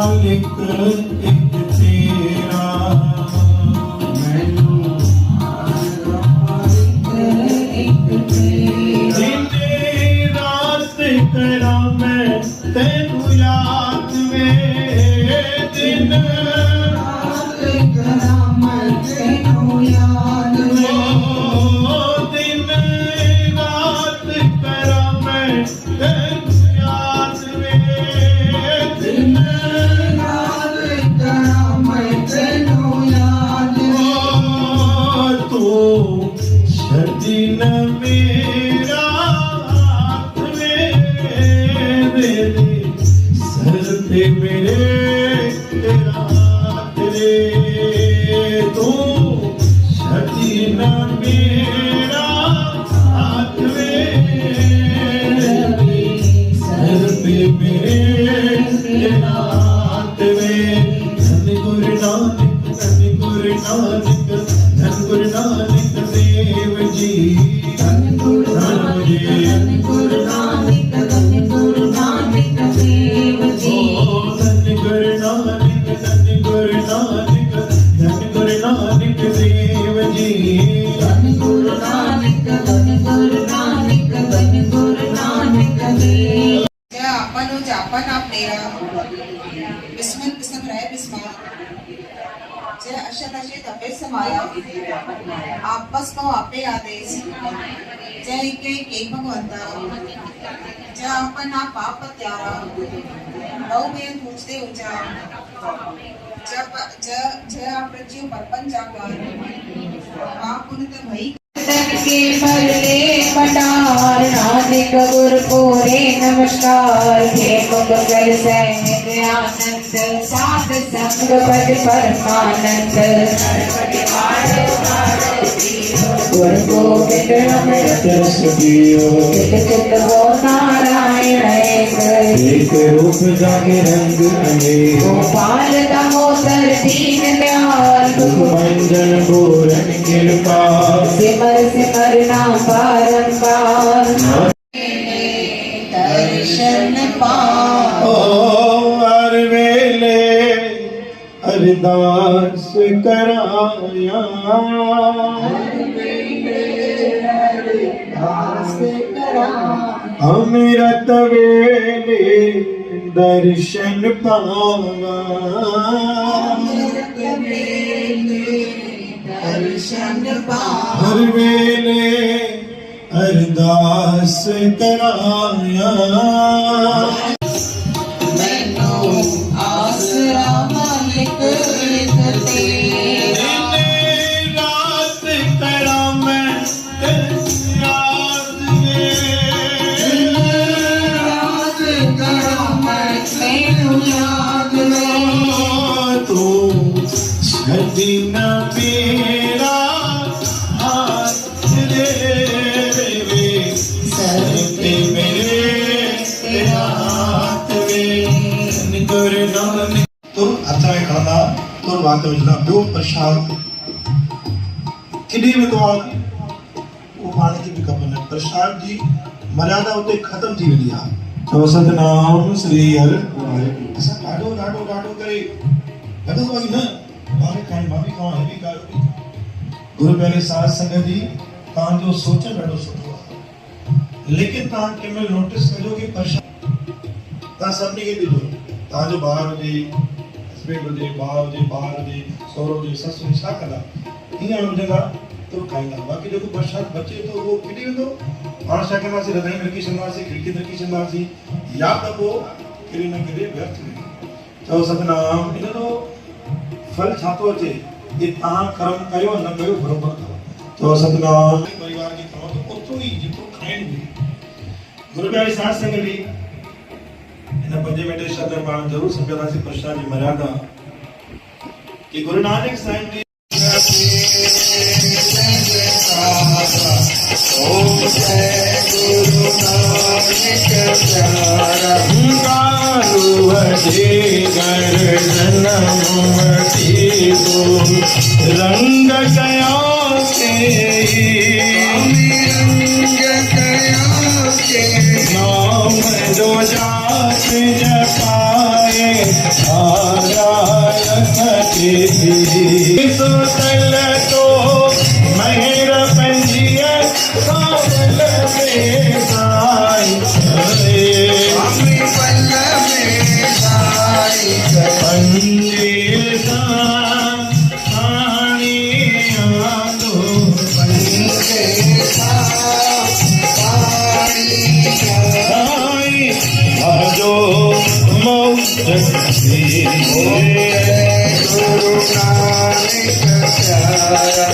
मालिक एक तेरा, मैनू मालिक एक तेरा। दिन रात करा मैं तेनू याद वे, दिन रात करा मैं तेनू याद वे, दिन रात करा मैं तेनू याद वे, दिन रात करा मैं तेनू याद वे। तू छड़ी न मेरा हाथ वे, मेरे सर पे मेरे तेरा हाथ रे। तू छड़ी न मेरा हाथ वे, मेरे सर पे मेरे तेरा हाथ वे। धन गुरु नानक, धन गुरु नानक, धन गुरु नानक देव जी, धन गुरु नानक, धन गुरु नानक, धन गुरु नानक देव जी। धन गुरु नानक, धन गुरु नानक, धन गुरु नानक देव जी, धन गुरु नानक, धन गुरु नानक, धन गुरु नानक देव। आपण जापन आपले विस्मत पिसम रहे बिस्मा जे अशताचे तपे समाया आपस को आपे आदेश जय के भगवंता जय आपण पाप त्यारा बहु में पूछते ऊंचा जब जय आप जीव परपंच जाकर पाप पुनित भई के भले पटार नानक गुरु को रे नमस्कार। हे मंगल सैनिक आनंद साध संग पद परमानंद गुरु गोविंद अमृत रस पियो, चित वो नारायण एक रूप जागे रंग अनेक। गोपाल दामोदर दीन दयाल मंजन पूरन कृपा, सिमर सिमर नाम बारंबार दर्शन पाओ। हर वेले अरदास कराया, हर वेले अरदास कराया। अमृत वेले दर्शन पावा, अमृत वेले दर्शन पावा। हर वेले अरदास कराया, मैनू आसरा मालिक एक तेरा। दिन रात करा मैं तेनू याद वे, दिन रात करा मैं तेनू याद वे। तू छड़ी न मेरा हाथ रे, सर पे मेरे तेरा हाथ वे। गुरु नानक तुर अचाए खाना तुर वात विचला बियो प्रसाद किडी में तो वो पानी की भी खपन है। प्रसाद जी मर्यादा उते खत्म थी वई आ। तो सतनाम श्री हर असा ॾाढो ॾाढो ॾाढो करे लॻंदो आहे न बारे खाई मां बि खावां, हे बि ॻाल्हि गुरु प्यारे साध संगत जी तव्हांजो सोचणु ॾाढो सुठो आहे, लेकिन तव्हां कंहिं महिल नोटिस कजो कि प्रसाद तव्हां सभिनी खे ॾिजो। तव्हांजो ॿार हुजे, हस्बैंड हुजे, भाउ हुजे, ॿार हुजे, सहुरो हुजे, ससु हुजे, छा कंदा हीअं हुजंदा तो खाईंदा। बाक़ी जेको प्रसाद बचे थो उहो किॾे वेंदो? पाण छा कंदासीं, रधण में रखी छॾंदासीं, खिड़की ते रखी छॾंदासीं, या त पोइ केॾे न केॾे व्यर्थ वेंदो। चओ सतनाम। इन जो फल छा थो अचे कि तव्हां कर्म कयो न कयो बराबरि अथव। चओ सतनाम। परिवार खे खाओ त ओतिरो ई जेतिरो खाइण घुरिजे। गुरु प्यारे साध संगत जी इन 5 मिंट शब्द पाण ज़रूरु सम्झंदासीं प्रसाद जी मर्यादा कि गुरु नानक साईं जी ओम जय गुरु नानक प्यारा कालू हजे घर जन्मती दो रंग गया के रंग गया नाम जो जाप जपाए सुतल तो महर पंजिय सावल में साई पंजे साणी आंदो साई भजो मौज गुरु नानक प्यारा